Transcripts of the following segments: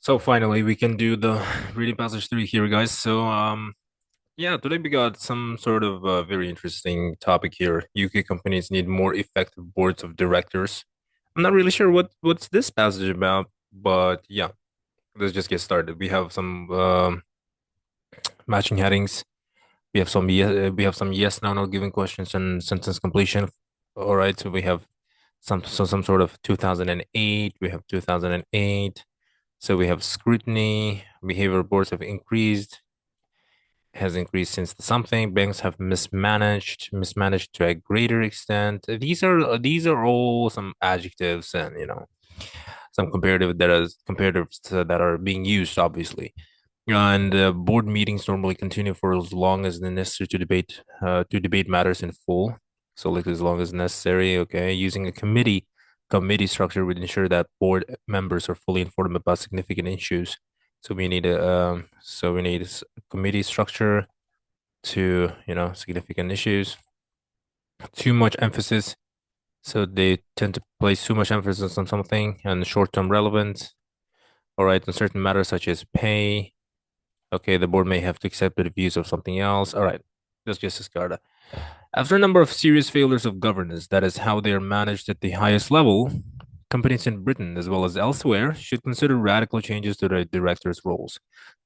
So finally, we can do the reading passage 3 here, guys. Yeah, today we got some sort of very interesting topic here. UK companies need more effective boards of directors. I'm not really sure what's this passage about, but yeah, let's just get started. We have some matching headings. We have some yes, no, no given questions and sentence completion. All right, so we have some sort of 2008. We have 2008. So we have scrutiny, behavior reports have increased, has increased since the something. Banks have mismanaged to a greater extent. These are all some adjectives and some comparatives that are being used, obviously. And board meetings normally continue for as long as necessary to debate matters in full. So like as long as necessary. Okay, using a committee structure would ensure that board members are fully informed about significant issues. So we need a committee structure to significant issues. Too much emphasis. So they tend to place too much emphasis on something and short-term relevance. All right, on certain matters such as pay. Okay, the board may have to accept the views of something else. All right, let's just discard that. After a number of serious failures of governance, that is how they are managed at the highest level, companies in Britain as well as elsewhere should consider radical changes to their directors' roles.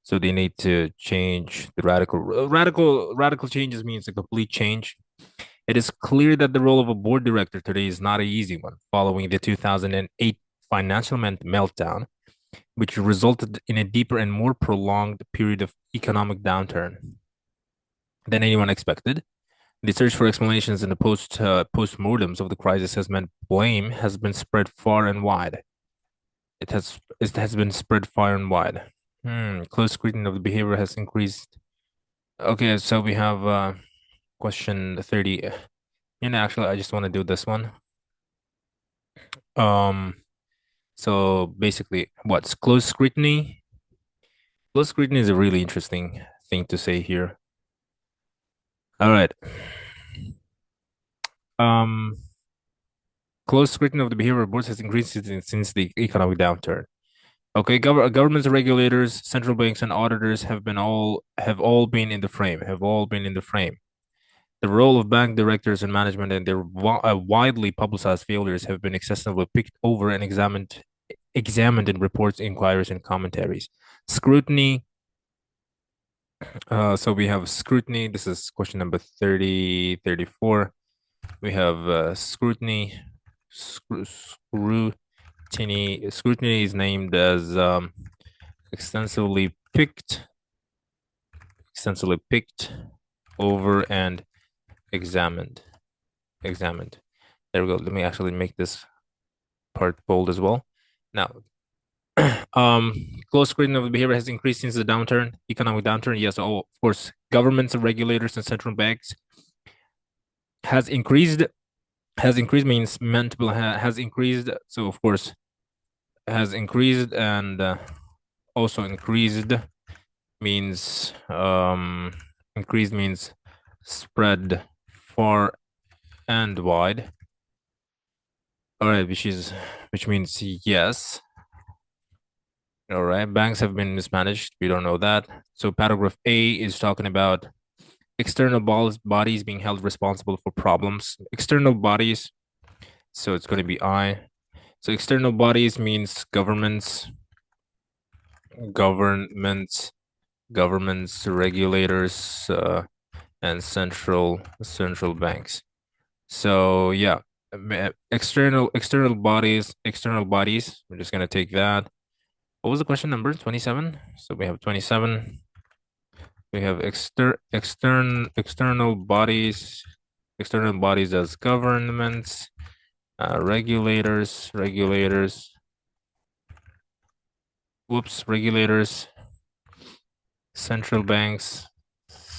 So they need to change the radical changes means a complete change. It is clear that the role of a board director today is not an easy one, following the 2008 financial meltdown, which resulted in a deeper and more prolonged period of economic downturn than anyone expected. The search for explanations in the postmortems of the crisis has meant blame has been spread far and wide. It has been spread far and wide. Close scrutiny of the behavior has increased. Okay, so we have question 30. Actually, I just want to do this one. Um, so basically, what's close scrutiny? Close scrutiny is a really interesting thing to say here. All right. Um, Close scrutiny of the behavior of boards has increased since the economic downturn. Okay, governments, regulators, central banks, and auditors have all been in the frame. Have all been in the frame. The role of bank directors and management and their widely publicized failures have been excessively picked over and examined in reports, inquiries, and commentaries. Scrutiny. So we have scrutiny. This is question number 30, 34. We have scrutiny. Scrutiny is named as extensively picked, over and examined. Examined. There we go. Let me actually make this part bold as well. Now, um, close screening of the behavior has increased since the economic downturn. Yes, of course, governments and regulators and central banks has increased. Has increased means meant to has increased. So of course, has increased and also increased means increased means spread far and wide. All right, which means yes. All right, banks have been mismanaged. We don't know that. So paragraph A is talking about external bodies being held responsible for problems. External bodies. So it's going to be I. So external bodies means governments, regulators, and central banks. So yeah, external bodies. We're just gonna take that. What was the question number? 27. So we have 27. We have external bodies as governments, regulators. Whoops, regulators, central banks,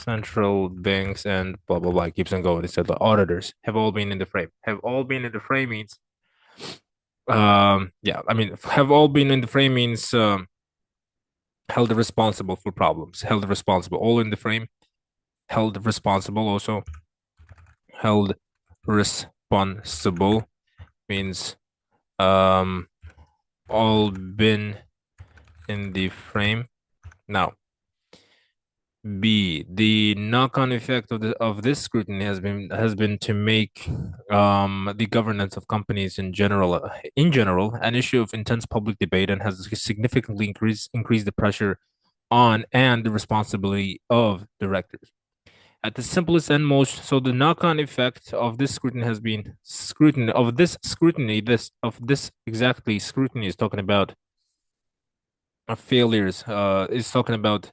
and blah blah blah. It keeps on going. It said the auditors have all been in the frame. Have all been in the frame means yeah, I mean have all been in the frame means held responsible for problems. Held responsible. All in the frame. Held responsible also. Held responsible means all been in the frame. Now, B, the knock-on effect of this scrutiny has been to make the governance of companies in general an issue of intense public debate and has significantly increased the pressure on and the responsibility of directors. At the simplest and most, so the knock-on effect of this scrutiny has been this exactly scrutiny is talking about failures, is talking about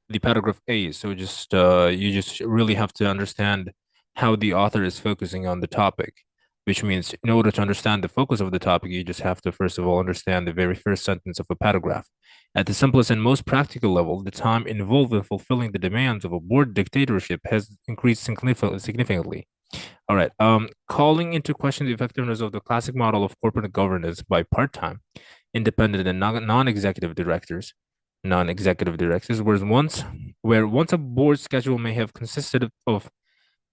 the paragraph A. So just you just really have to understand how the author is focusing on the topic, which means in order to understand the focus of the topic, you just have to first of all understand the very first sentence of a paragraph. At the simplest and most practical level, the time involved in fulfilling the demands of a board dictatorship has increased significantly. All right. Calling into question the effectiveness of the classic model of corporate governance by part-time, independent and non-executive directors, whereas once a board schedule may have consisted of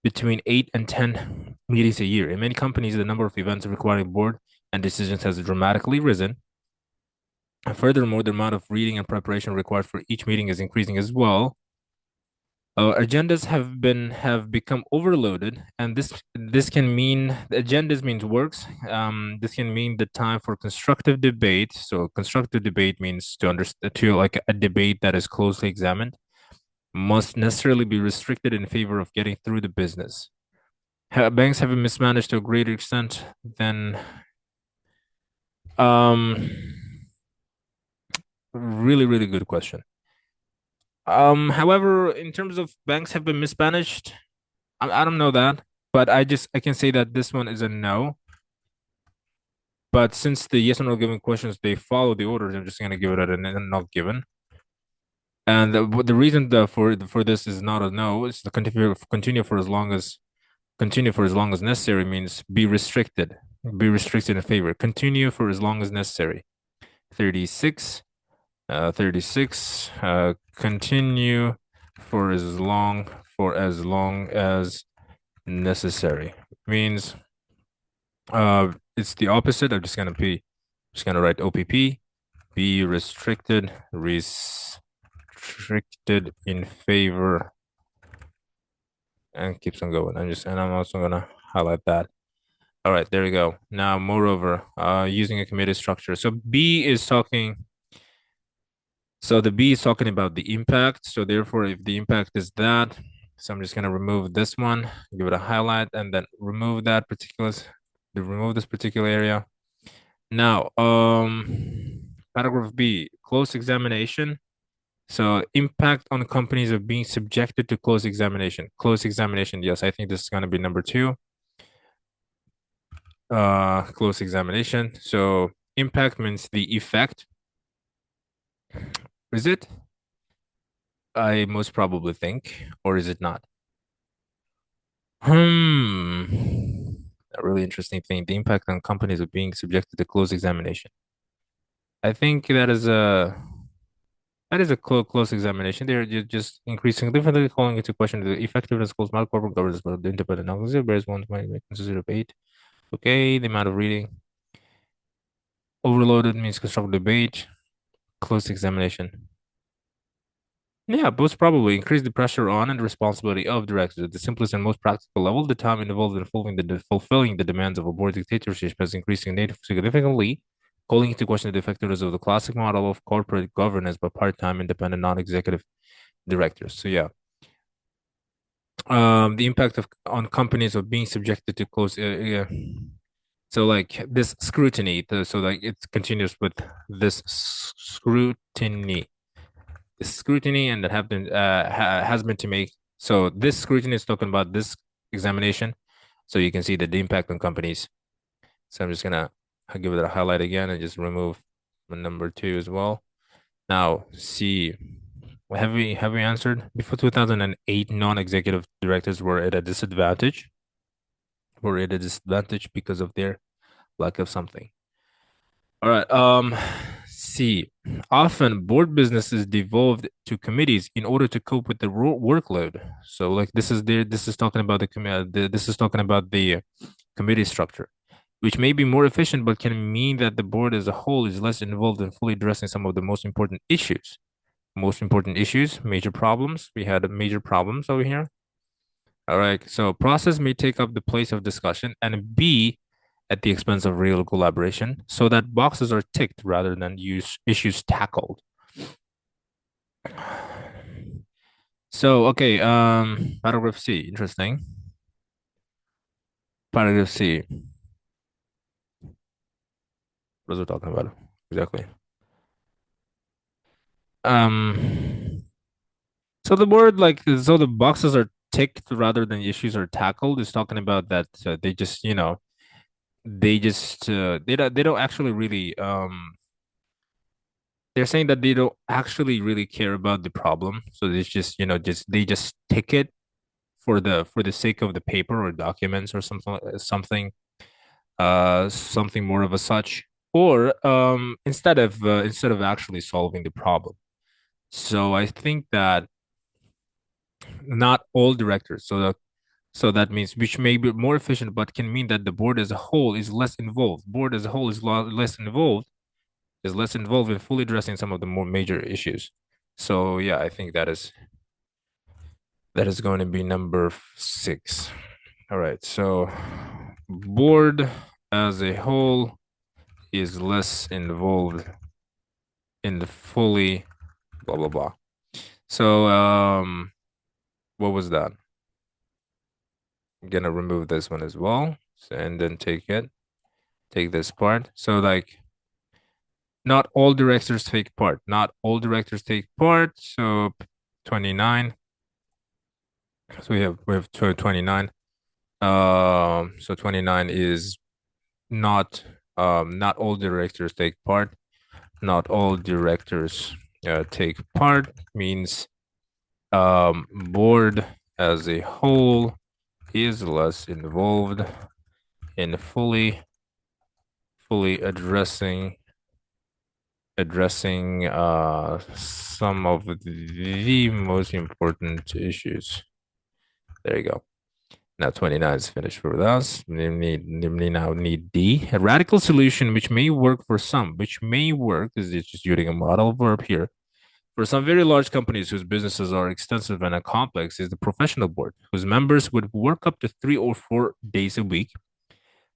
between 8 and 10 meetings a year. In many companies, the number of events requiring board and decisions has dramatically risen. And furthermore, the amount of reading and preparation required for each meeting is increasing as well. Agendas have become overloaded, and this can mean agendas means works. This can mean the time for constructive debate. So constructive debate means to understand to like a debate that is closely examined must necessarily be restricted in favor of getting through the business. Banks have been mismanaged to a greater extent than um really really good question. However, in terms of banks have been mismanaged, I don't know that, but I can say that this one is a no. But since the yes or no given questions they follow the orders, I'm just gonna give it a not given. And the reason for this is not a no. It's the continue for as long as necessary means be restricted in favor. Continue for as long as necessary. 36, 36. Continue for as long as necessary means it's the opposite. Just gonna write OPP. Be restricted in favor, and keeps on going. I'm also gonna highlight that. All right, there we go. Now, moreover, using a committee structure. So the B is talking about the impact. So therefore, if the impact is that, so I'm just gonna remove this one, give it a highlight, and then remove this particular area. Now, paragraph B, close examination. So impact on companies of being subjected to close examination. Close examination, yes, I think this is gonna be number two. Close examination. So impact means the effect. Is it? I most probably think, or is it not? Hmm. A really interesting thing. The impact on companies of being subjected to close examination. I think that is a close examination. They're just increasing significantly, calling into question the effectiveness of close model corporate governance, but the independent analysis, whereas one might consist of eight. Okay, the amount of reading. Overloaded means constructive debate. Close examination. Yeah, most probably increase the pressure on and responsibility of directors. At the simplest and most practical level, the time involved in fulfilling the demands of a board dictatorship has increased significantly, calling into question the effectiveness of the classic model of corporate governance by part-time independent non-executive directors. So yeah, the impact of on companies of being subjected to close, yeah. So like this scrutiny, so like it continues with this scrutiny and that have been has been to make. So this scrutiny is talking about this examination. So you can see the impact on companies. So I'm just gonna give it a highlight again and just remove number two as well. Now, see, have we answered? Before 2008, non-executive directors were at a disadvantage. Were at a disadvantage because of their lack of something. All right. See, often board business is devolved to committees in order to cope with the workload. So, like this is talking about this is talking about the committee structure. which may be more efficient but can mean that the board as a whole is less involved in fully addressing some of the most important issues. Most important issues, major problems. We had major problems over here. All right. So process may take up the place of discussion and be at the expense of real collaboration so that boxes are ticked rather than use issues tackled. So, okay, paragraph C, interesting. Paragraph C, what was we talking about? Exactly. Um, so the word like so the boxes are ticked rather than issues are tackled is talking about that they just they don't actually really they're saying that they don't actually really care about the problem, so it's just just they just tick it for the sake of the paper or documents or something more of a such, or instead of actually solving the problem. So I think that not all directors, so that means which may be more efficient but can mean that the board as a whole is less involved. Board as a whole is less involved in fully addressing some of the more major issues. So yeah, I think that is going to be number 6. All right, so board as a whole is less involved in the fully blah blah blah. So what was that? I'm gonna remove this one as well. So, and then take this part. So like not all directors take part. Not all directors take part. So 29. So we have 29. So 29 is not not all directors take part. Not all directors take part means board as a whole is less involved in fully addressing some of the most important issues. There you go. Now 29 is finished with us. We now need D. A radical solution which may work for some, which may work, is just using a model verb here. For some very large companies whose businesses are extensive and complex, is the professional board, whose members would work up to 3 or 4 days a week,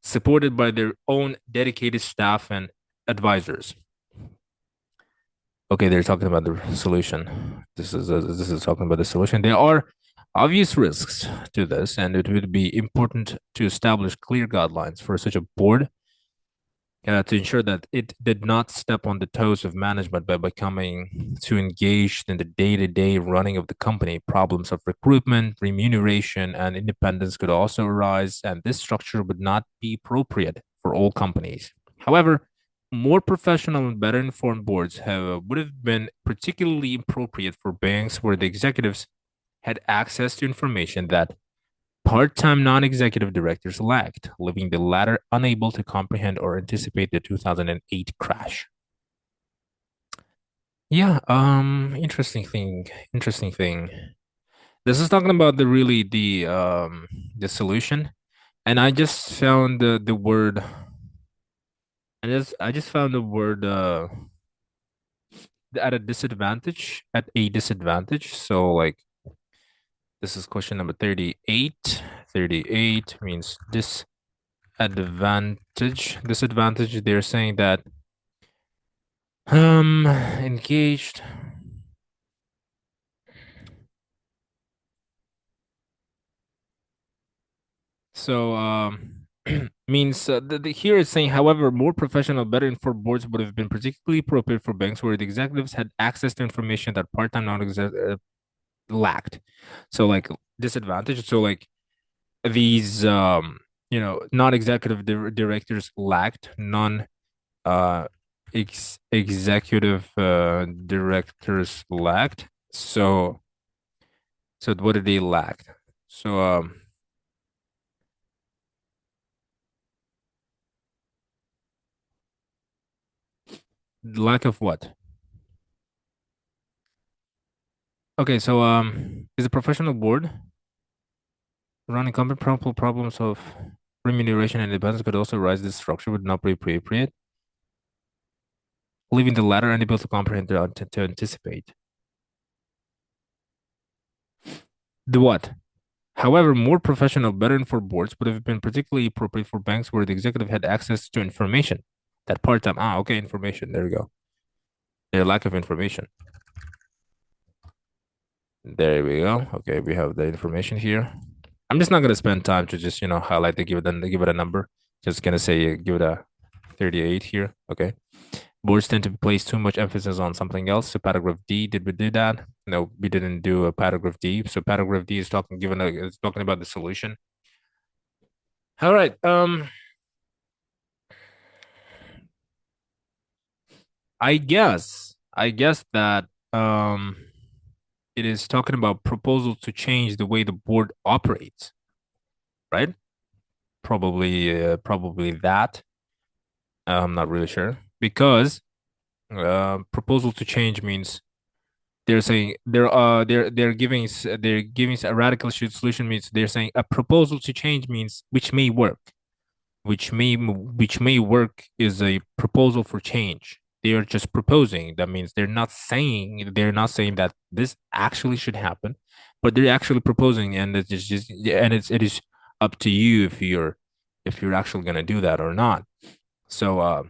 supported by their own dedicated staff and advisors. Okay, they're talking about the solution. This is talking about the solution. There are obvious risks to this, and it would be important to establish clear guidelines for such a board to ensure that it did not step on the toes of management by becoming too engaged in the day-to-day running of the company. Problems of recruitment, remuneration, and independence could also arise, and this structure would not be appropriate for all companies. However, more professional and better informed boards would have been particularly appropriate for banks where the executives had access to information that part-time non-executive directors lacked, leaving the latter unable to comprehend or anticipate the 2008 crash. Yeah, interesting thing. This is talking about the solution, and I just found the word. I just found the word at a disadvantage. So like this is question number 38. 38 means disadvantage. They're saying that engaged. So means here it's saying, however, more professional, better informed boards would have been particularly appropriate for banks where the executives had access to information that part-time non-exec lacked. So like disadvantage. So like these non-executive directors lacked non executive directors lacked. So what did they lack? So lack of what? Okay, so is a professional board running common problems of Remuneration and independence could also rise. This structure would not be appropriate, leaving the latter unable to comprehend or to anticipate. The what? However, more professional, better informed boards would have been particularly appropriate for banks where the executive had access to information. That part time. Ah, okay, information. There we go. Their lack of information. There we go. Okay, we have the information here. I'm just not gonna spend time to just highlight give it a number. Just gonna say give it a 38 here. Okay. Boards tend to place too much emphasis on something else. So paragraph D, did we do that? No, we didn't do a paragraph D. So paragraph D is talking about the solution. All right. I guess that it is talking about proposal to change the way the board operates, right? Probably that. I'm not really sure because proposal to change means they're saying they're giving a radical solution means they're saying a proposal to change means which may work, which may work is a proposal for change. They are just proposing. That means they're not saying that this actually should happen, but they're actually proposing, and it is up to you if you're actually gonna do that or not. So uh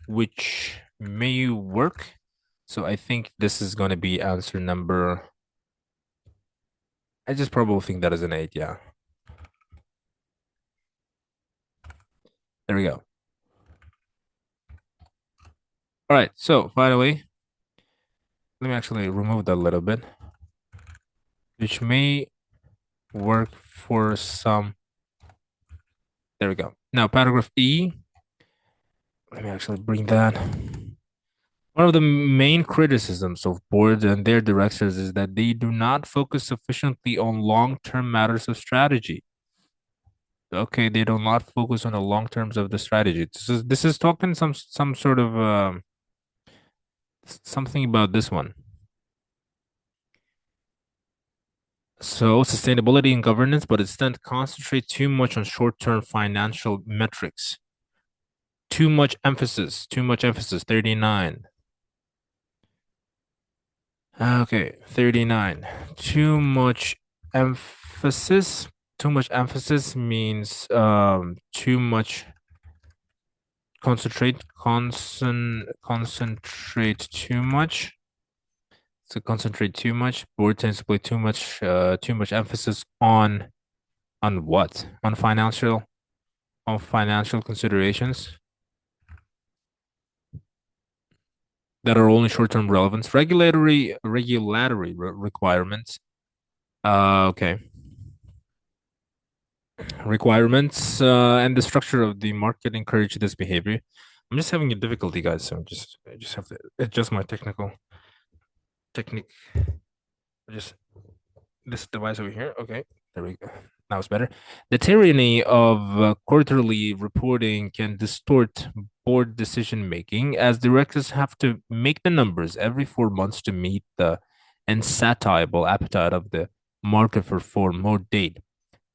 which may work. So I think this is gonna be answer number. I just probably think that is an eight. Yeah, there we go. All right. So finally, let me actually remove that a little bit, which may work for some. There we go. Now, paragraph E. Let me actually bring that. One of the main criticisms of boards and their directors is that they do not focus sufficiently on long-term matters of strategy. Okay, they do not focus on the long terms of the strategy. This is talking some sort of something about this one. So sustainability and governance, but instead concentrate too much on short-term financial metrics. Too much emphasis. 39. Okay, 39. Emphasis. Too much emphasis means too much concentrate too much. So concentrate too much. Board tends to play too much emphasis on what? On financial considerations that are only short-term relevance. Regulatory requirements. Okay. Requirements and the structure of the market encourage this behavior. I'm just having a difficulty, guys, so I just have to adjust my technique. Just this device over here. Okay, there we go. Now it's better. The tyranny of quarterly reporting can distort board decision making, as directors have to make the numbers every 4 months to meet the insatiable appetite of the market for more data.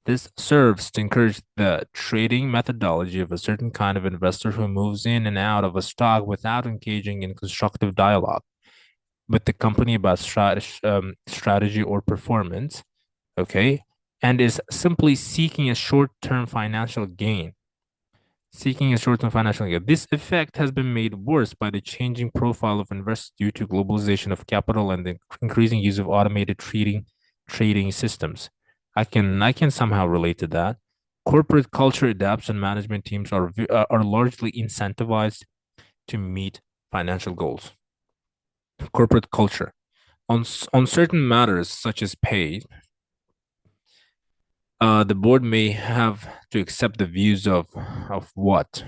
This serves to encourage the trading methodology of a certain kind of investor who moves in and out of a stock without engaging in constructive dialogue with the company about strategy or performance, okay, and is simply seeking a short-term financial gain. Seeking a short-term financial gain. This effect has been made worse by the changing profile of investors due to globalization of capital and the increasing use of automated trading systems. I can somehow relate to that. Corporate culture adapts, and management teams are largely incentivized to meet financial goals. Corporate culture on certain matters such as pay, the board may have to accept the views of what.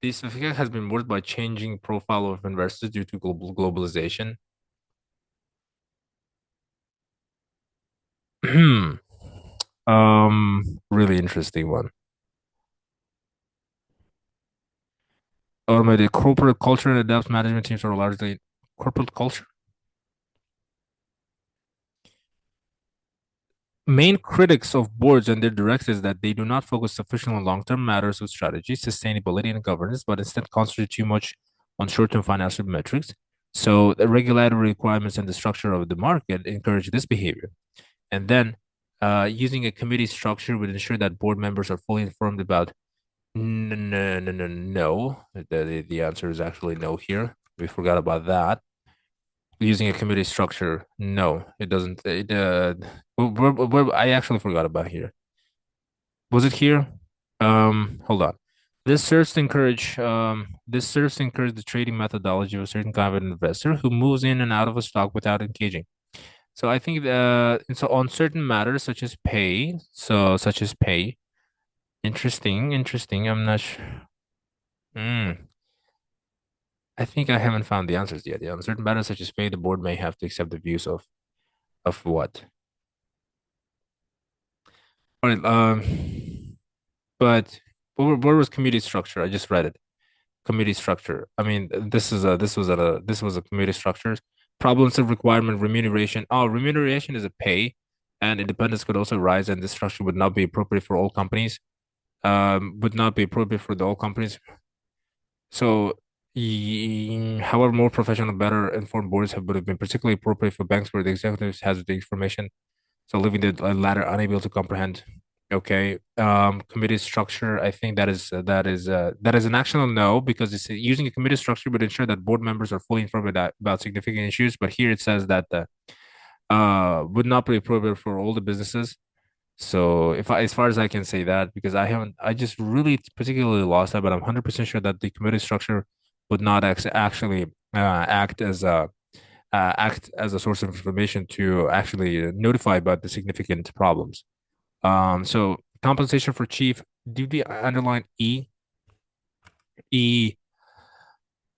This effect has been worked by changing profile of investors due to globalization. Really interesting one. Automated corporate culture and adapts management teams are largely corporate culture. Main critics of boards and their directors that they do not focus sufficiently on long-term matters of strategy, sustainability, and governance, but instead concentrate too much on short-term financial metrics. So the regulatory requirements and the structure of the market encourage this behavior. And then using a committee structure would ensure that board members are fully informed about. No. The answer is actually no here. We forgot about that. Using a committee structure, no, it doesn't. I actually forgot about here. Was it here? Hold on. This serves to encourage the trading methodology of a certain kind of investor who moves in and out of a stock without engaging. So I think so on certain matters such as pay. Interesting. I'm not sure. Hmm. I think I haven't found the answers yet. Yeah, on certain matters such as pay, the board may have to accept the views of what? All right. But what was committee structure? I just read it. Committee structure. I mean, this was a committee structure. Problems of requirement, remuneration. Oh, remuneration is a pay, and independence could also rise, and this structure would not be appropriate for all companies. Would not be appropriate for the all companies. So, however, more professional, better informed boards would have been particularly appropriate for banks where the executives has the information, so leaving the latter unable to comprehend. Okay. Committee structure. I think that is an actual no because it's using a committee structure would ensure that board members are fully informed about significant issues. But here it says that would not be appropriate for all the businesses. So if I, as far as I can say that, because I just really particularly lost that, but I'm 100% sure that the committee structure would not actually act as a source of information to actually notify about the significant problems. So compensation for chief, do the underline E, E,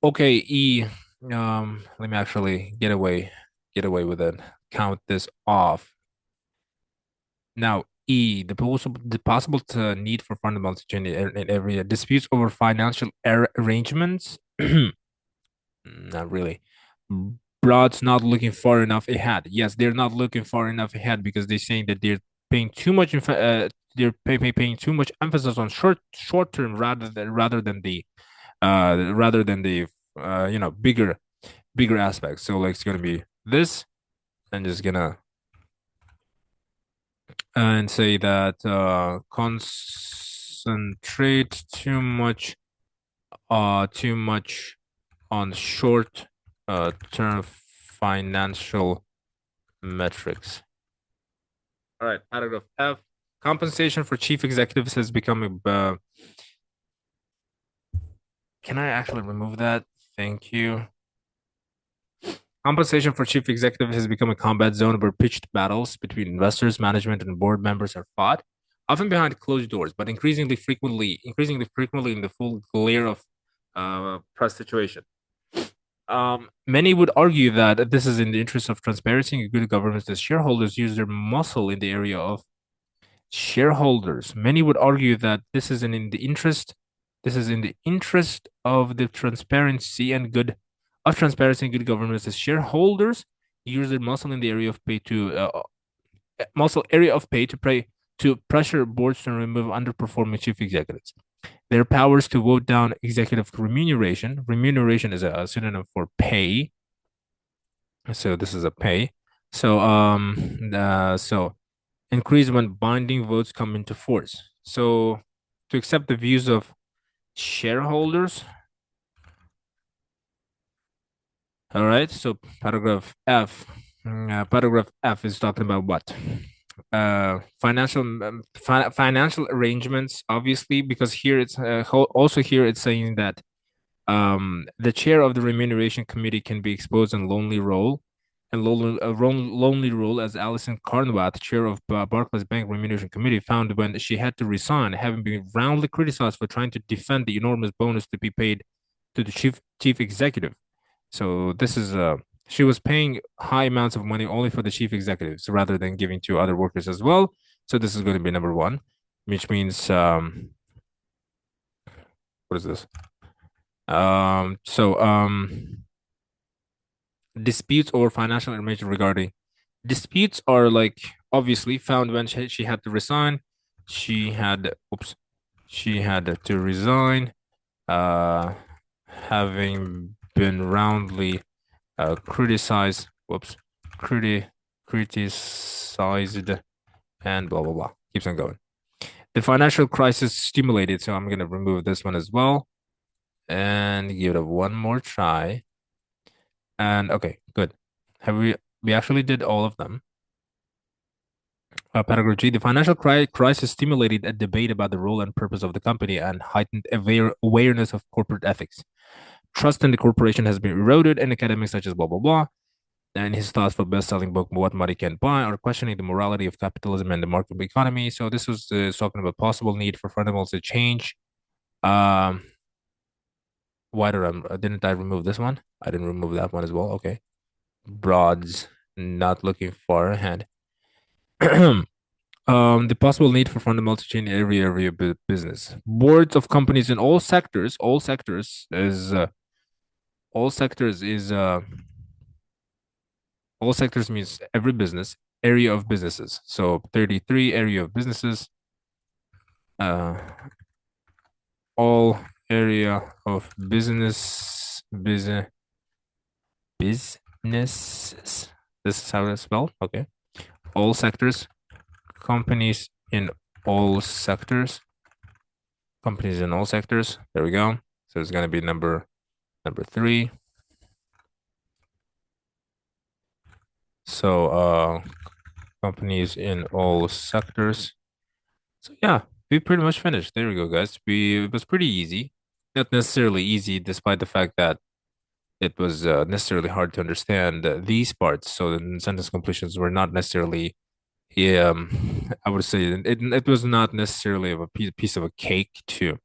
okay, E, let me actually get away with it, count this off. Now, E, the possible need for fundamental change in every disputes over financial arrangements. Not really. Broad's not looking far enough ahead. Yes, they're not looking far enough ahead because they're saying that they're paying too much. Paying too much emphasis on short term rather than the bigger aspects. So like it's gonna be this, and just gonna and say that concentrate too much on short term financial metrics. All right, paragraph F. Compensation for chief executives has become a. Can I actually remove that? Thank you. Compensation for chief executives has become a combat zone where pitched battles between investors, management, and board members are fought, often behind closed doors, but increasingly frequently in the full glare of press situation. Many would argue that this is in the interest of transparency and good governance as shareholders use their muscle in the area of shareholders. Many would argue that this is in the interest of the transparency and good governance as shareholders use their muscle in the area of pay to muscle area of pay to pray to pressure boards to remove underperforming chief executives. Their powers to vote down executive remuneration. Remuneration is a synonym for pay. So this is a pay. So increase when binding votes come into force. So to accept the views of shareholders. All right. So paragraph F. Paragraph F is talking about what? Financial arrangements, obviously, because here it's also here it's saying that the chair of the remuneration committee can be exposed in lonely role as Alison Carnwath, chair of Barclays Bank Remuneration Committee, found when she had to resign, having been roundly criticized for trying to defend the enormous bonus to be paid to the chief executive. So this is she was paying high amounts of money only for the chief executives rather than giving to other workers as well. So this is going to be number one, which means what is this? So disputes over financial information regarding disputes are like obviously found when she had to resign. She had, oops, she had to resign, uh, having been roundly criticized, whoops, criti criticized, and blah blah blah. Keeps on going. The financial crisis stimulated, so I'm gonna remove this one as well and give it one more try. And okay, good. Have we actually did all of them? Paragraph G, the financial crisis stimulated a debate about the role and purpose of the company and heightened awareness of corporate ethics. Trust in the corporation has been eroded, and academics such as blah blah blah and his thoughts for best-selling book "What Money Can't Buy" are questioning the morality of capitalism and the market economy. So this was talking about possible need for fundamentals to change. Um, why didn't I remove this one? I didn't remove that one as well. Okay, broads, not looking far ahead. The possible need for fundamental to change every area of business. Boards of companies in all sectors is all sectors means every business area of businesses. So 33 area of businesses, uh, all area of businesses. This is how it's spelled. Okay. All sectors, companies in all sectors, companies in all sectors. There we go. So it's gonna be number three. So companies in all sectors. So yeah, we pretty much finished. There we go, guys. It was pretty easy. Not necessarily easy, despite the fact that it was necessarily hard to understand these parts. So the sentence completions were not necessarily, yeah, I would say it was not necessarily of a piece of a cake to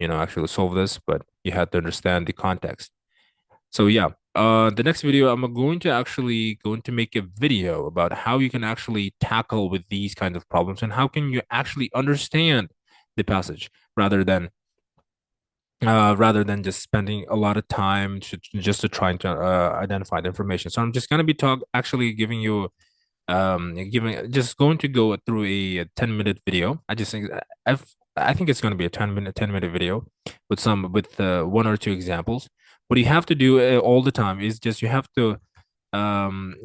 actually solve this, but you had to understand the context. So yeah, the next video I'm going to make a video about how you can actually tackle with these kinds of problems and how can you actually understand the passage rather than just spending a lot of time just to trying to identify the information. So I'm just gonna be actually giving you giving just going to go through a 10-minute video. I think it's going to be a 10-minute video with one or two examples. What you have to do all the time is just you have to find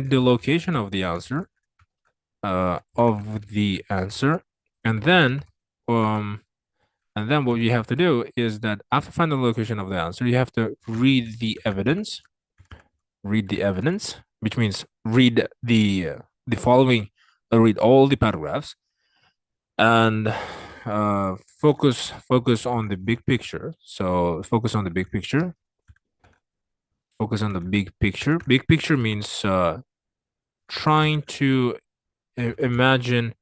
the location of the answer, and then um what you have to do is that after finding the location of the answer, you have to read the evidence, which means the following, read all the paragraphs, and focus on the big picture. So focus on the big picture. Focus on the big picture. Big picture means trying to imagine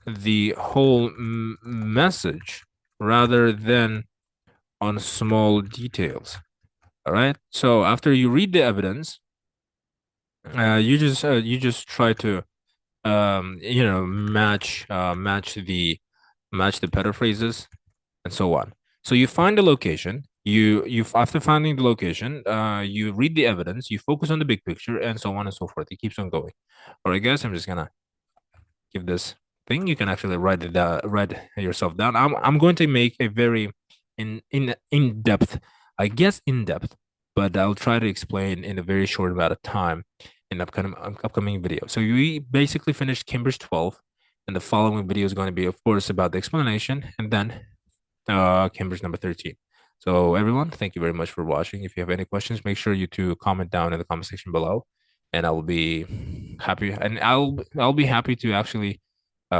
the whole message rather than on small details. All right. So after you read the evidence, you just try to match the paraphrases and so on. So you find the location. You after finding the location, you read the evidence. You focus on the big picture, and so on and so forth. It keeps on going. All right, guys. I'm just gonna give this thing. You can actually write it down, write yourself down. I'm going to make a very in depth, I guess in depth, but I'll try to explain in a very short amount of time in upcoming video. So we basically finished Cambridge 12, and the following video is going to be, of course, about the explanation, and then Cambridge number 13. So everyone, thank you very much for watching. If you have any questions, make sure you to comment down in the comment section below, and I'll be happy to actually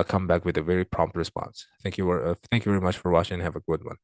come back with a very prompt response. Thank you very much for watching and have a good one.